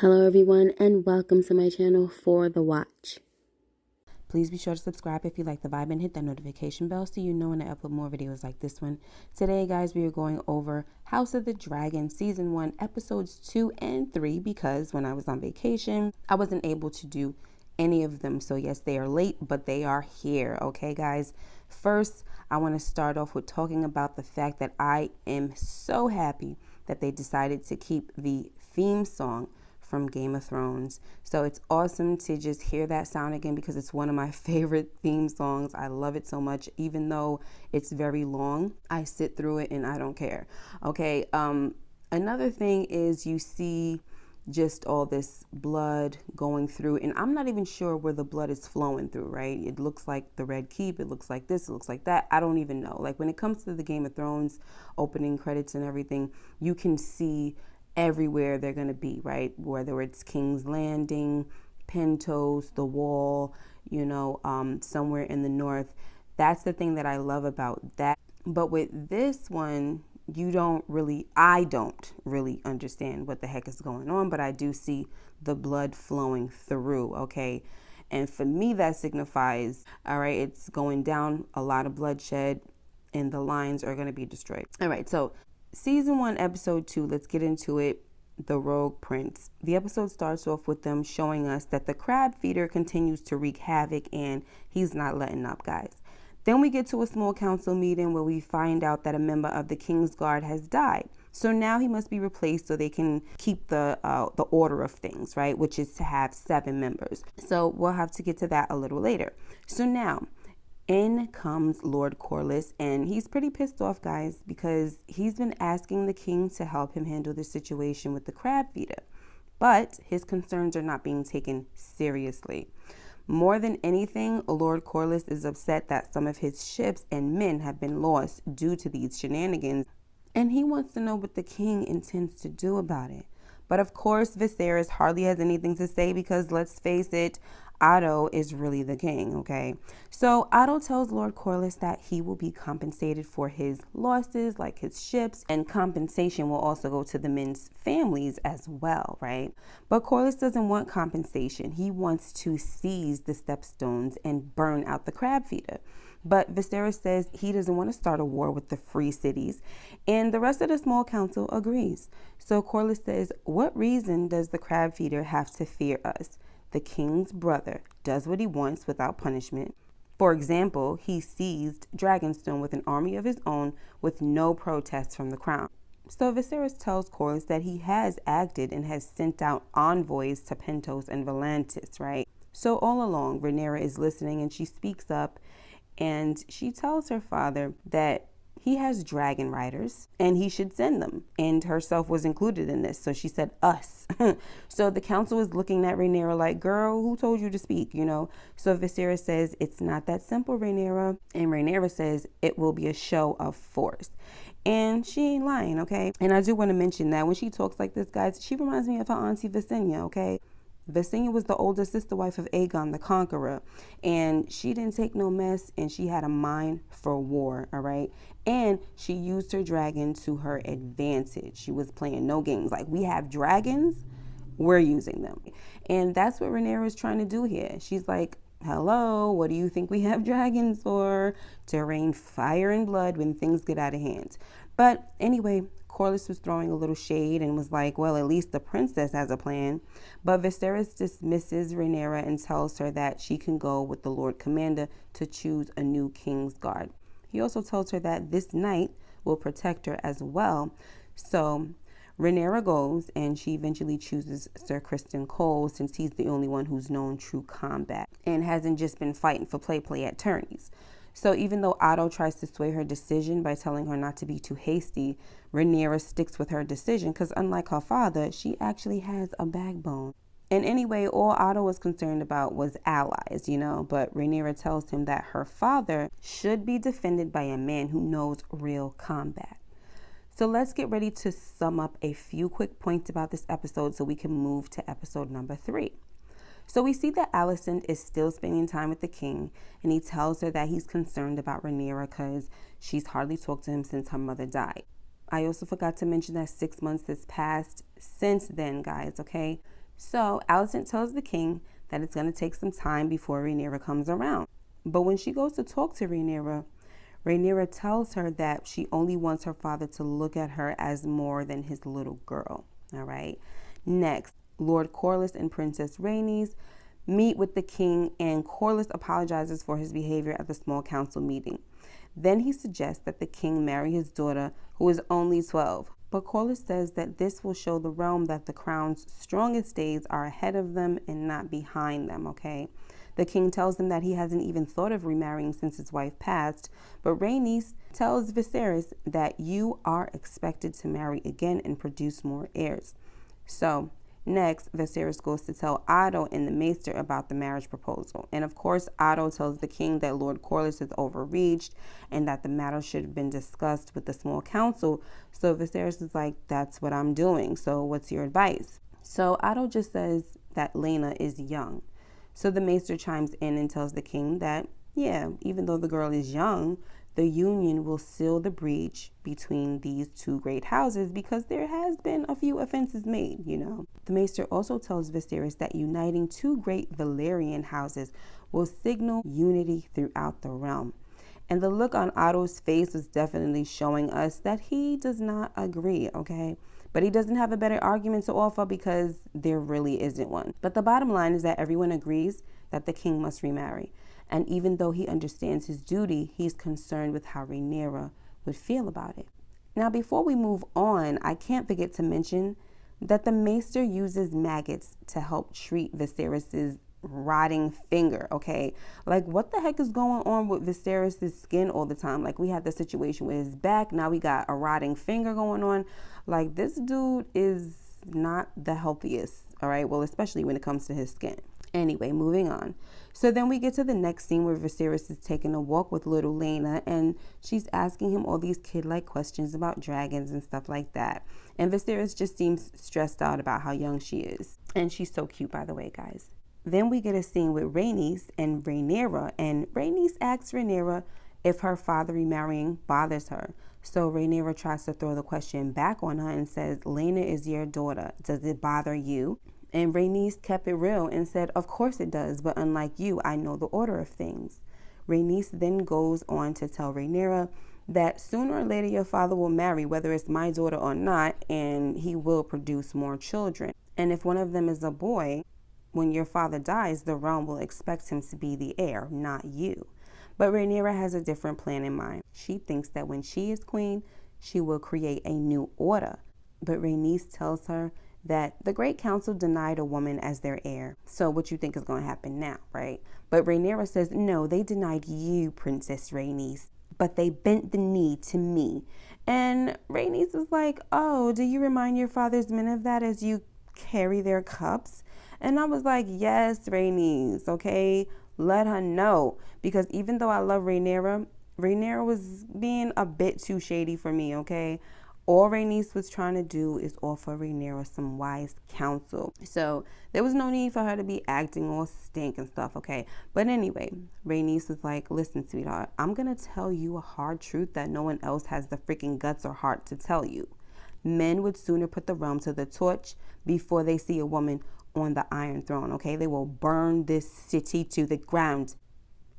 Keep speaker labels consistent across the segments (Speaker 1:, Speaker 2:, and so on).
Speaker 1: Hello everyone and welcome to my channel for the watch.
Speaker 2: Please be sure to subscribe if you like the vibe and hit that notification bell so you know when I upload more videos like this one. Today, guys, we are going over House of the Dragon Season 1, Episodes 2 and 3 because when I was on vacation, I wasn't able to do any of them. So yes, they are late, but they are here. Okay, guys. First, I want to start off with talking about the fact that I am so happy that they decided to keep the theme song from Game of Thrones. So it's awesome to just hear that sound again because it's one of my favorite theme songs. I love it so much. Even though it's very long, I sit through it and I don't care. Okay, another thing is you see just all this blood going through, and I'm not even sure where the blood is flowing through, right? It looks like the Red Keep, it looks like this, it looks like that. I don't even know. Like when it comes to the Game of Thrones opening credits and everything, you can see everywhere they're going to be, right? Whether it's King's Landing, Pentos, the Wall, somewhere in the north. That's the thing that I love about that. But with this one, I don't really understand what the heck is going on, but I do see the blood flowing through, okay? And for me, that signifies, all right, it's going down, a lot of bloodshed, and the lines are going to be destroyed. All right, so Season 1, Episode 2, let's get into it. The Rogue Prince. The episode starts off with them showing us that the crab feeder continues to wreak havoc and he's not letting up, guys. Then we get to a small council meeting where we find out that a member of the King's Guard has died. So now he must be replaced so they can keep the order of things, right? Which is to have 7 members. So we'll have to get to that a little later. So now, in comes Lord Corlys, and he's pretty pissed off, guys, because he's been asking the king to help him handle the situation with the crab feeder. But his concerns are not being taken seriously. More than anything, Lord Corlys is upset that some of his ships and men have been lost due to these shenanigans, and he wants to know what the king intends to do about it. But of course, Viserys hardly has anything to say because, let's face it, Otto is really the king, okay? So Otto tells Lord Corlys that he will be compensated for his losses, like his ships, and compensation will also go to the men's families as well, right? But Corlys doesn't want compensation. He wants to seize the stepstones and burn out the crab feeder. But Viserys says he doesn't want to start a war with the free cities, and the rest of the small council agrees. So Corlys says, what reason does the crab feeder have to fear us? The king's brother does what he wants without punishment. For example, he seized Dragonstone with an army of his own with no protests from the crown. So Viserys tells Corlys that he has acted and has sent out envoys to Pentos and Volantis, right? So all along, Rhaenyra is listening and she speaks up and she tells her father that he has dragon riders and he should send them. And herself was included in this. So she said, us. So the council is looking at Rhaenyra like, girl, who told you to speak, So Viserys says, it's not that simple, Rhaenyra. And Rhaenyra says, it will be a show of force. And she ain't lying, okay? And I do want to mention that when she talks like this, guys, she reminds me of her auntie Visenya, okay? Visenya was the older sister wife of Aegon the Conqueror, and she didn't take no mess, and she had a mind for war, all right? And she used her dragon to her advantage. She was playing no games. Like, we have dragons, we're using them. And that's what Rhaenyra is trying to do here. She's like, hello, what do you think we have dragons for? To rain fire and blood when things get out of hand. But anyway, Corlys was throwing a little shade and was like, well, at least the princess has a plan. But Viserys dismisses Rhaenyra and tells her that she can go with the Lord Commander to choose a new King's Guard. He also tells her that this knight will protect her as well. So Rhaenyra goes and she eventually chooses Sir Criston Cole since he's the only one who's known true combat and hasn't just been fighting for play at tourneys. So even though Otto tries to sway her decision by telling her not to be too hasty, Rhaenyra sticks with her decision because unlike her father, she actually has a backbone. And anyway, all Otto was concerned about was allies, but Rhaenyra tells him that her father should be defended by a man who knows real combat. So let's get ready to sum up a few quick points about this episode so we can move to episode number 3. So we see that Alicent is still spending time with the king, and he tells her that he's concerned about Rhaenyra because she's hardly talked to him since her mother died. I also forgot to mention that 6 months has passed since then, guys, okay? So Alicent tells the king that it's going to take some time before Rhaenyra comes around. But when she goes to talk to Rhaenyra, Rhaenyra tells her that she only wants her father to look at her as more than his little girl. All right. Next, Lord Corlys and Princess Rhaenys meet with the king, and Corlys apologizes for his behavior at the small council meeting. Then he suggests that the king marry his daughter, who is only 12. But Corlys says that this will show the realm that the crown's strongest days are ahead of them and not behind them, okay? The king tells him that he hasn't even thought of remarrying since his wife passed, but Rhaenys tells Viserys that you are expected to marry again and produce more heirs. So next, Viserys goes to tell Otto and the Maester about the marriage proposal. And of course, Otto tells the king that Lord Corlys has overreached and that the matter should have been discussed with the small council. So Viserys is like, that's what I'm doing. So what's your advice? So Otto just says that Laena is young. So the Maester chimes in and tells the king that, yeah, even though the girl is young, the union will seal the breach between these two great houses because there has been a few offenses made, you know. The Maester also tells Viserys that uniting two great Valyrian houses will signal unity throughout the realm. And the look on Otto's face was definitely showing us that he does not agree, okay? But he doesn't have a better argument to offer because there really isn't one. But the bottom line is that everyone agrees that the king must remarry. And even though he understands his duty, he's concerned with how Rhaenyra would feel about it. Now, before we move on, I can't forget to mention that the Maester uses maggots to help treat Viserys's rotting finger, okay? Like, what the heck is going on with Viserys' skin all the time? Like, we had the situation with his back. Now we got a rotting finger going on. Like, this dude is not the healthiest, all right? Well, especially when it comes to his skin. Anyway, moving on. So then we get to the next scene where Viserys is taking a walk with little Laena, and she's asking him all these kid-like questions about dragons and stuff like that. And Viserys just seems stressed out about how young she is. And she's so cute, by the way, guys. Then we get a scene with Rhaenys and Rhaenyra, and Rhaenys asks Rhaenyra if her father remarrying bothers her. So Rhaenyra tries to throw the question back on her and says, Laena is your daughter. Does it bother you? And Rhaenys kept it real and said, of course it does, but unlike you, I know the order of things. Rhaenys then goes on to tell Rhaenyra that sooner or later your father will marry, whether it's my daughter or not, and he will produce more children. And if one of them is a boy, when your father dies, the realm will expect him to be the heir, not you. But Rhaenyra has a different plan in mind. She thinks that when she is queen, she will create a new order. But Rhaenys tells her that the Great Council denied a woman as their heir. So what you think is going to happen now, right? But Rhaenyra says, no, they denied you, Princess Rhaenys, but they bent the knee to me. And Rhaenys is like, oh, do you remind your father's men of that as you carry their cups? And I was like, yes, Rhaenys, okay? Let her know. Because even though I love Rhaenyra, Rhaenyra was being a bit too shady for me, okay? All Rhaenys was trying to do is offer Rhaenyra some wise counsel. So there was no need for her to be acting all stink and stuff, okay? But anyway, Rhaenys was like, listen, sweetheart, I'm going to tell you a hard truth that no one else has the freaking guts or heart to tell you. Men would sooner put the realm to the torch before they see a woman on the Iron Throne, okay? They will burn this city to the ground.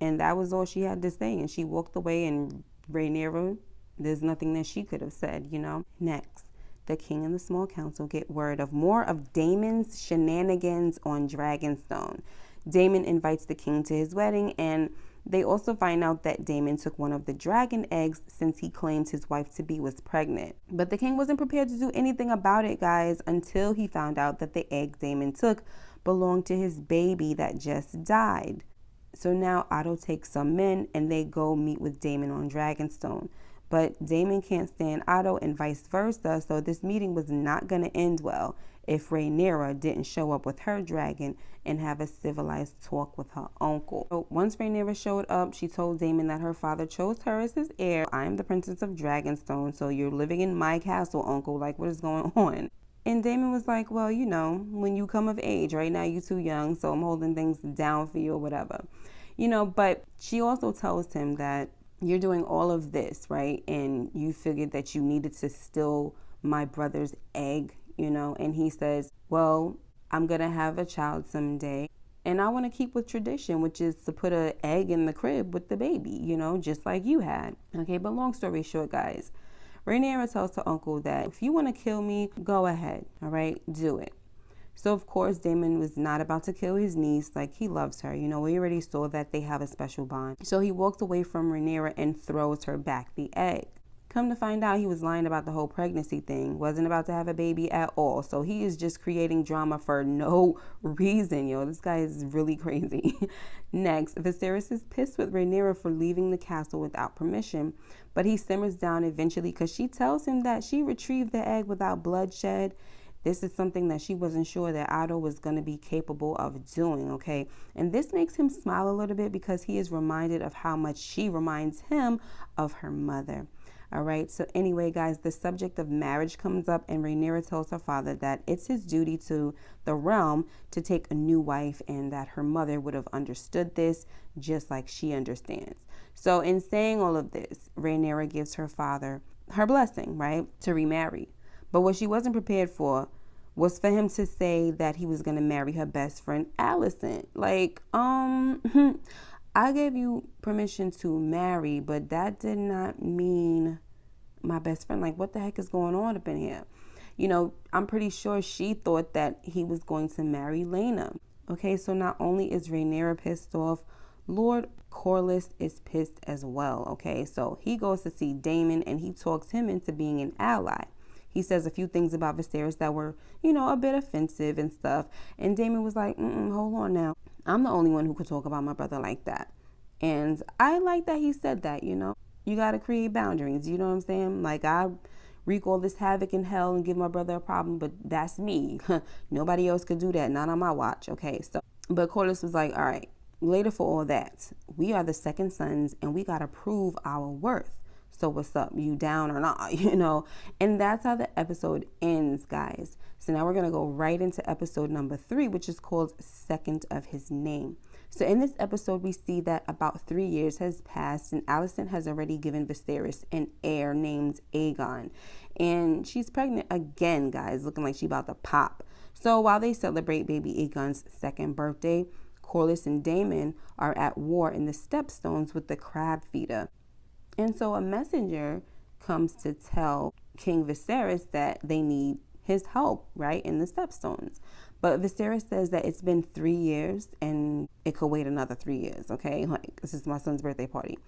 Speaker 2: And that was all she had to say. And she walked away, and Rhaenyra, there's nothing that she could have said, you know? Next, the king and the small council get word of more of Daemon's shenanigans on Dragonstone. Daemon invites the king to his wedding, and they also find out that Daemon took one of the dragon eggs since he claimed his wife-to-be was pregnant. But the king wasn't prepared to do anything about it, guys, until he found out that the egg Daemon took belonged to his baby that just died. So now Otto takes some men, and they go meet with Daemon on Dragonstone. But Daemon can't stand Otto and vice versa, so this meeting was not going to end well if Rhaenyra didn't show up with her dragon and have a civilized talk with her uncle. So once Rhaenyra showed up, she told Daemon that her father chose her as his heir. I am the Princess of Dragonstone, so you're living in my castle, uncle. Like, what is going on? And Daemon was like, well, you know, when you come of age, right now you're too young, so I'm holding things down for you or whatever. You know, but she also tells him that you're doing all of this, right? And you figured that you needed to steal my brother's egg, you know? And he says, well, I'm going to have a child someday. And I want to keep with tradition, which is to put an egg in the crib with the baby, you know, just like you had. Okay, but long story short, guys, Rhaenyra tells her uncle that if you want to kill me, go ahead, all right, do it. So, of course, Daemon was not about to kill his niece. Like, he loves her. You know, we already saw that they have a special bond. So he walks away from Rhaenyra and throws her back the egg. Come to find out, he was lying about the whole pregnancy thing. Wasn't about to have a baby at all. So he is just creating drama for no reason, yo. This guy is really crazy. Next, Viserys is pissed with Rhaenyra for leaving the castle without permission. But he simmers down eventually because she tells him that she retrieved the egg without bloodshed. This is something that she wasn't sure that Otto was going to be capable of doing, okay? And this makes him smile a little bit because he is reminded of how much she reminds him of her mother. All right, so anyway, guys, the subject of marriage comes up, and Rhaenyra tells her father that it's his duty to the realm to take a new wife, and that her mother would have understood this just like she understands. So in saying all of this, Rhaenyra gives her father her blessing, right, to remarry. But what she wasn't prepared for was for him to say that he was going to marry her best friend, Alicent. Like, I gave you permission to marry, but that did not mean my best friend. Like, what the heck is going on up in here? You know, I'm pretty sure she thought that he was going to marry Laena. Okay, so not only is Rhaenyra pissed off, Lord Corlys is pissed as well. Okay, so he goes to see Daemon and he talks him into being an ally. He says a few things about Viserys that were, you know, a bit offensive and stuff. And Daemon was like, hold on now. I'm the only one who could talk about my brother like that. And I like that he said that, you know. You got to create boundaries, you know what I'm saying? Like, I wreak all this havoc in hell and give my brother a problem, but that's me. Nobody else could do that, not on my watch, okay? So, but Corlys was like, all right, later for all that, we are the second sons and we got to prove our worth. So what's up? You down or not? You know? And that's how the episode ends, guys. So now we're going to go right into episode number 3, which is called Second of His Name. So in this episode, we see that about 3 years has passed and Alicent has already given Viserys an heir named Aegon. And she's pregnant again, guys, looking like she's about to pop. So while they celebrate baby Aegon's 2nd birthday, Corlys and Daemon are at war in the Stepstones with the Crab Feeder. And so a messenger comes to tell King Viserys that they need his help, right, in the Stepstones. But Viserys says that it's been 3 years and it could wait another 3 years, okay? Like, this is my son's birthday party.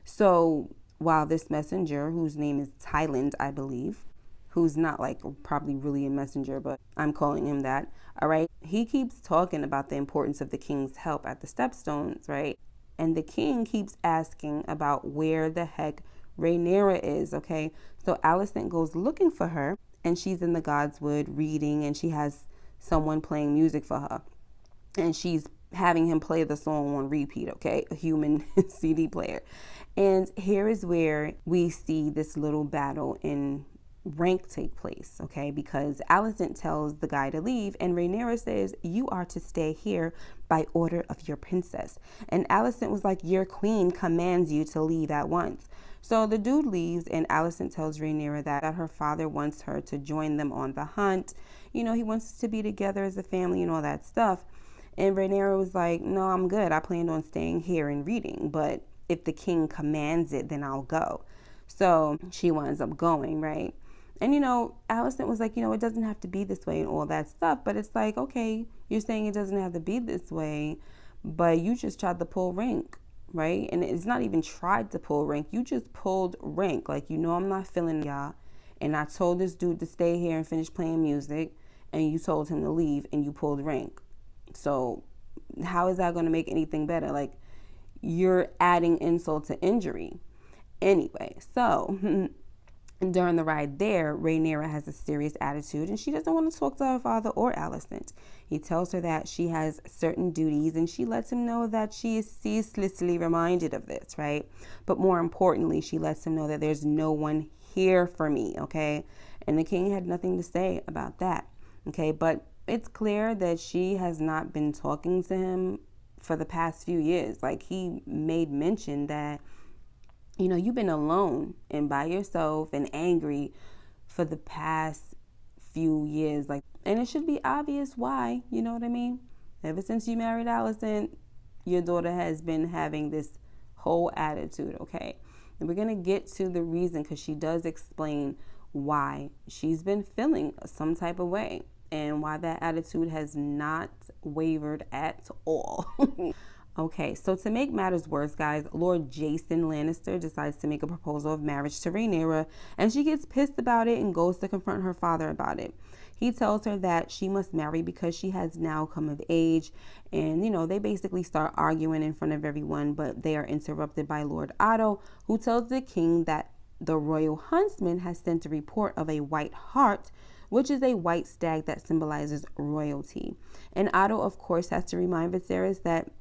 Speaker 2: So while this messenger, whose name is Tyland, I believe, who's not like probably really a messenger, but I'm calling him that, all right? He keeps talking about the importance of the king's help at the Stepstones, right? And the king keeps asking about where the heck Rhaenyra is, okay? So Alicent goes looking for her, and she's in the Godswood reading, and she has someone playing music for her. And she's having him play the song on repeat, okay? A human CD player. And here is where we see this little battle in rank take place, okay? Because Alicent tells the guy to leave, and Rhaenyra says, you are to stay here by order of your princess. And Alicent was like, your queen commands you to leave at once. So the dude leaves, and Alicent tells Rhaenyra that her father wants her to join them on the hunt. You know, he wants us to be together as a family and all that stuff. And Rhaenyra was like, no, I'm good. I planned on staying here and reading, but if the king commands it, then I'll go. So she winds up going, right? And, you know, Alicent was like, you know, it doesn't have to be this way and all that stuff. But it's like, okay, you're saying it doesn't have to be this way, but you just tried to pull rank, right? And it's not even tried to pull rank. You just pulled rank. Like, you know, I'm not feeling y'all. And I told this dude to stay here and finish playing music. And you told him to leave and you pulled rank. So how is that going to make anything better? Like, you're adding insult to injury. Anyway, so during the ride there, Rhaenyra has a serious attitude and she doesn't want to talk to her father or Alicent. He tells her that she has certain duties and she lets him know that she is ceaselessly reminded of this, right? But more importantly, she lets him know that there's no one here for me, okay? And the king had nothing to say about that, okay? But it's clear that she has not been talking to him for the past few years. Like, he made mention that, you know, you've been alone and by yourself and angry for the past few years. Like, And it should be obvious why, you know what I mean? Ever since you married Alicent, your daughter has been having this whole attitude, okay? And we're going to get to the reason, because she does explain why she's been feeling some type of way and why that attitude has not wavered at all. Okay, so to make matters worse, guys, Lord Jason Lannister decides to make a proposal of marriage to Rhaenyra, and she gets pissed about it and goes to confront her father about it. He tells her that she must marry because she has now come of age, and, you know, they basically start arguing in front of everyone, but they are interrupted by Lord Otto, who tells the king that the royal huntsman has sent a report of a white hart, which is a white stag that symbolizes royalty. And Otto, of course, has to remind Viserys that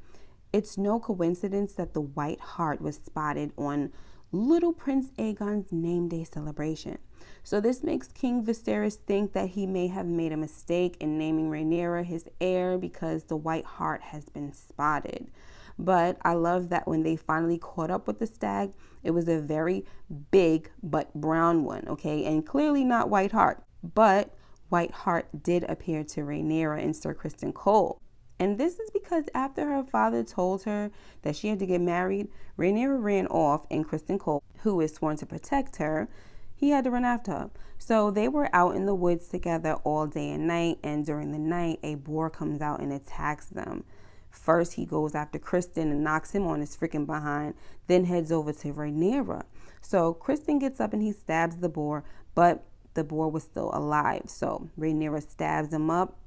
Speaker 2: it's no coincidence that the white hart was spotted on little Prince Aegon's name day celebration. So this makes King Viserys think that he may have made a mistake in naming Rhaenyra his heir because the white hart has been spotted. But I love that when they finally caught up with the stag, it was a very big but brown one, okay? And clearly not white hart. But white hart did appear to Rhaenyra and Sir Criston Cole. And this is because after her father told her that she had to get married, Rhaenyra ran off, and Criston Cole, who is sworn to protect her, he had to run after her. So they were out in the woods together all day and night, and during the night, a boar comes out and attacks them. First, he goes after Criston and knocks him on his freaking behind, then heads over to Rhaenyra. So Criston gets up and he stabs the boar, but the boar was still alive. So Rhaenyra stabs him up,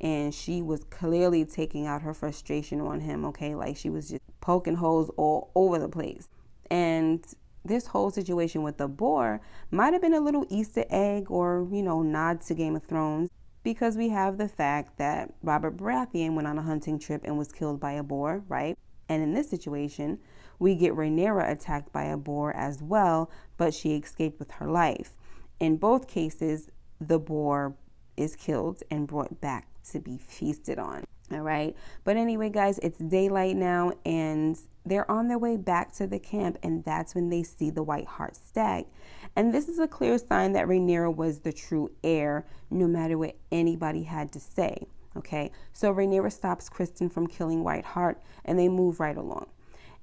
Speaker 2: and she was clearly taking out her frustration on him, okay? Like, she was just poking holes all over the place. And this whole situation with the boar might have been a little Easter egg or, you know, nod to Game of Thrones, because we have the fact that Robert Baratheon went on a hunting trip and was killed by a boar, right? And in this situation, we get Rhaenyra attacked by a boar as well, but she escaped with her life. In both cases, the boar is killed and brought back to be feasted on. All right. But anyway, guys, it's daylight now, and they're on their way back to the camp, and that's when they see the white hart stag. And this is a clear sign that Rhaenyra was the true heir, no matter what anybody had to say. Okay. So Rhaenyra stops Criston from killing White Hart, and they move right along.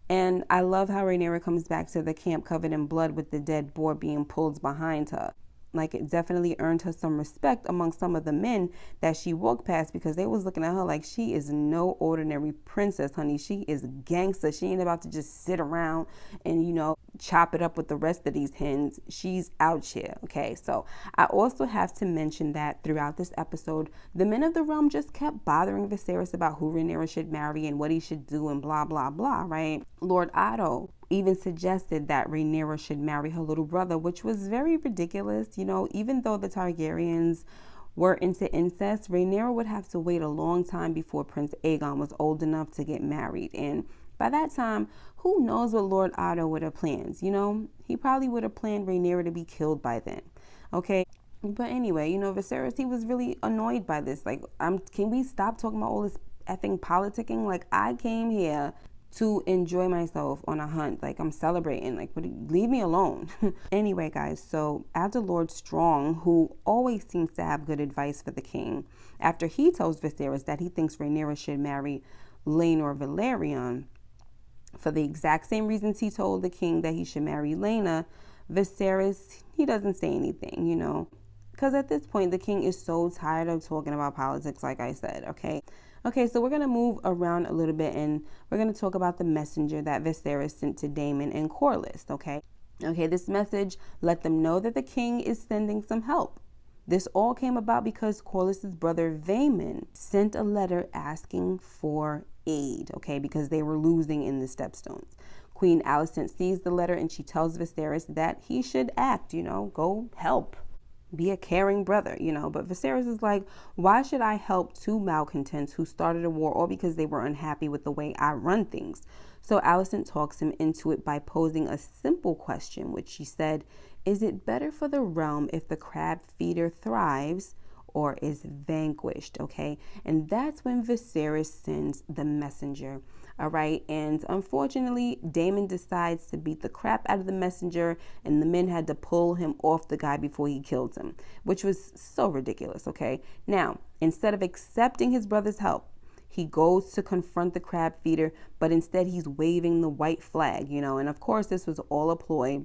Speaker 2: And I love how Rhaenyra comes back to the camp covered in blood with the dead boar being pulled behind her. Like, it definitely earned her some respect among some of the men that she walked past, because they was looking at her like she is no ordinary princess, honey. She is gangster. She ain't about to just sit around and, you know, chop it up with the rest of these hens. She's out here, okay? So I also have to mention that throughout this episode, the men of the realm just kept bothering Viserys about who Rhaenyra should marry and what he should do and blah, blah, blah, right? Lord Otto even suggested that Rhaenyra should marry her little brother, which was very ridiculous. You know, even though the Targaryens were into incest, Rhaenyra would have to wait a long time before Prince Aegon was old enough to get married. And by that time, who knows what Lord Otto would have planned? You know, he probably would have planned Rhaenyra to be killed by then. Okay. But anyway, you know, Viserys, he was really annoyed by this. Like, can we stop talking about all this effing politicking? Like, I came here to enjoy myself on a hunt. Like, I'm celebrating. Like, leave me alone. Anyway, guys, so after Lord Strong, who always seems to have good advice for the king, after he tells Viserys that he thinks Rhaenyra should marry Laenor Velaryon for the exact same reasons he told the king that he should marry Laena, Viserys, he doesn't say anything, you know, because at this point the king is so tired of talking about politics, like I said. Okay, so we're going to move around a little bit, and we're going to talk about the messenger that Viserys sent to Daemon and Corlys, okay? Okay, this message let them know that the king is sending some help. This all came about because Corlys's brother Vaemon sent a letter asking for aid, okay, because they were losing in the Stepstones. Queen Alicent sees the letter, and she tells Viserys that he should act, you know, go help. Be a caring brother, you know. But Viserys is like, why should I help two malcontents who started a war all because they were unhappy with the way I run things? So Alicent talks him into it by posing a simple question, which she said, is it better for the realm if the crab feeder thrives, or is vanquished, okay? And that's when Viserys sends the messenger, all right? And unfortunately, Daemon decides to beat the crap out of the messenger, and the men had to pull him off the guy before he killed him, which was so ridiculous, okay? Now, instead of accepting his brother's help, he goes to confront the crab feeder, but instead he's waving the white flag, you know, and of course this was all a ploy.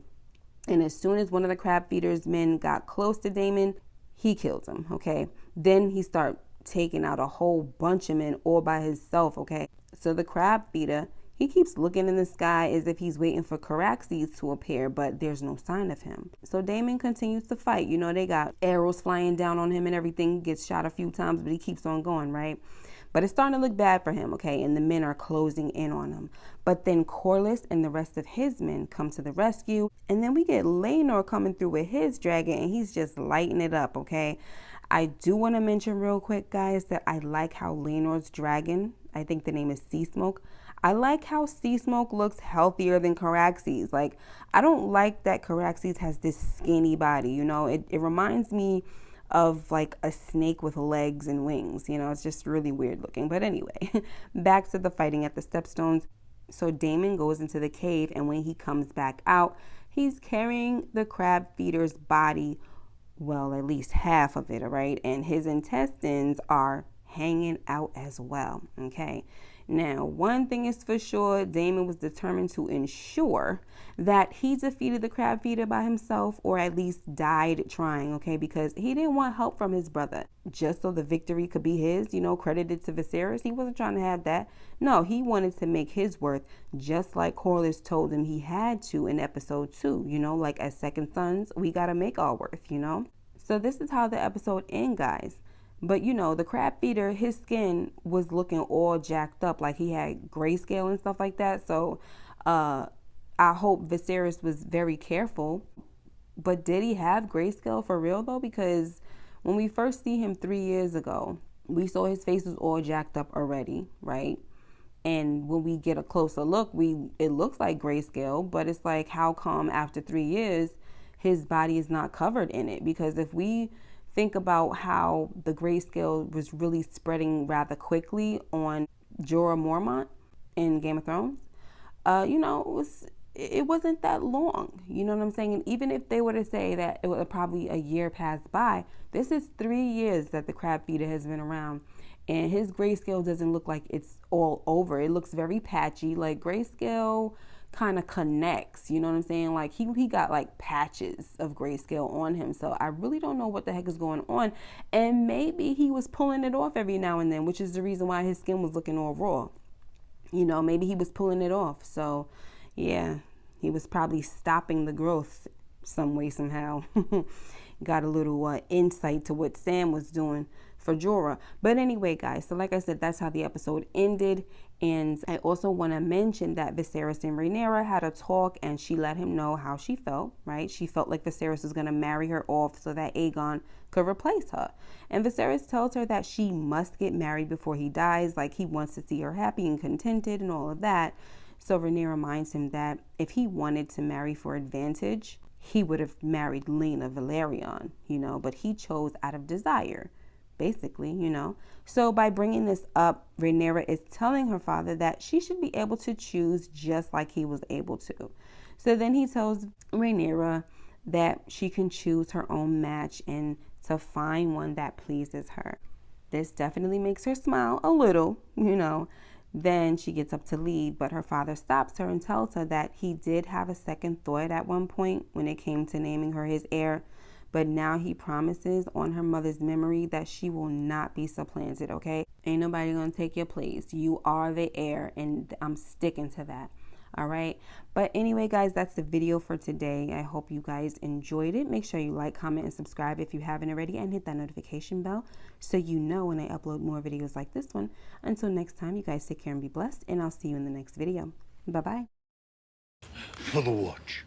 Speaker 2: And as soon as one of the crab feeder's men got close to Daemon, he killed him, okay? Then he started taking out a whole bunch of men all by himself, okay? So the crab feeder, he keeps looking in the sky as if he's waiting for Caraxes to appear, but there's no sign of him. So Daemon continues to fight. You know, they got arrows flying down on him and everything, gets shot a few times, but he keeps on going, right? But it's starting to look bad for him, okay? And the men are closing in on him. But then Corlys and the rest of his men come to the rescue. And then we get Laenor coming through with his dragon, and he's just lighting it up, okay? I do want to mention real quick, guys, that I like how Laenor's dragon, I think the name is Sea Smoke, I like how Sea Smoke looks healthier than Caraxes. Like, I don't like that Caraxes has this skinny body, you know? It reminds me of like a snake with legs and wings. You know, it's just really weird looking. But anyway, back to the fighting at the Stepstones. So Daemon goes into the cave, and when he comes back out, he's carrying the crab feeder's body, well, at least half of it, all right? And his intestines are hanging out as well, okay? Now, one thing is for sure, Daemon was determined to ensure that he defeated the crab feeder by himself, or at least died trying, okay? Because he didn't want help from his brother just so the victory could be his, you know, credited to Viserys. He wasn't trying to have that. No, he wanted to make his worth, just like Corlys told him he had to in episode 2, you know, like as second sons, we got to make our worth, you know? So this is how the episode ends, guys. But, you know, the crab feeder, his skin was looking all jacked up, like he had grayscale and stuff like that. So I hope Viserys was very careful. But did he have grayscale for real, though? Because when we first see him 3 years ago, we saw his face was all jacked up already, right? And when we get a closer look, it looks like grayscale. But it's like, how come after 3 years, his body is not covered in it? Because if we think about how the grayscale was really spreading rather quickly on Jorah Mormont in Game of Thrones, you know, it wasn't that long. You know what I'm saying? And even if they were to say that it would probably a year passed by, this is 3 years that the crab feeder has been around. And his grayscale doesn't look like it's all over. It looks very patchy. Like grayscale kind of connects, you know what I'm saying? Like he got like patches of grayscale on him. So I really don't know what the heck is going on. And maybe he was pulling it off every now and then, which is the reason why his skin was looking all raw. You know, maybe he was pulling it off. So yeah, he was probably stopping the growth some way, somehow. Got a little insight to what Sam was doing for Jorah. But anyway, guys, so like I said, that's how the episode ended. And I also want to mention that Viserys and Rhaenyra had a talk, and she let him know how she felt, right? She felt like Viserys was going to marry her off so that Aegon could replace her. And Viserys tells her that she must get married before he dies. Like, he wants to see her happy and contented and all of that. So Rhaenyra reminds him that if he wanted to marry for advantage, he would have married Lena Velaryon, you know, but he chose out of desire, basically, you know. So by bringing this up, Rhaenyra is telling her father that she should be able to choose just like he was able to. So then he tells Rhaenyra that she can choose her own match and to find one that pleases her. This definitely makes her smile a little, you know. Then she gets up to leave, but her father stops her and tells her that he did have a second thought at one point when it came to naming her his heir, but now he promises on her mother's memory that she will not be supplanted, okay? Ain't nobody gonna take your place. You are the heir, and I'm sticking to that. All right. But anyway, guys, that's the video for today. I hope you guys enjoyed it. Make sure you like, comment, and subscribe if you haven't already, and hit that notification bell so you know when I upload more videos like this one. Until next time, you guys take care and be blessed, and I'll see you in the next video. Bye-bye.
Speaker 3: For the watch.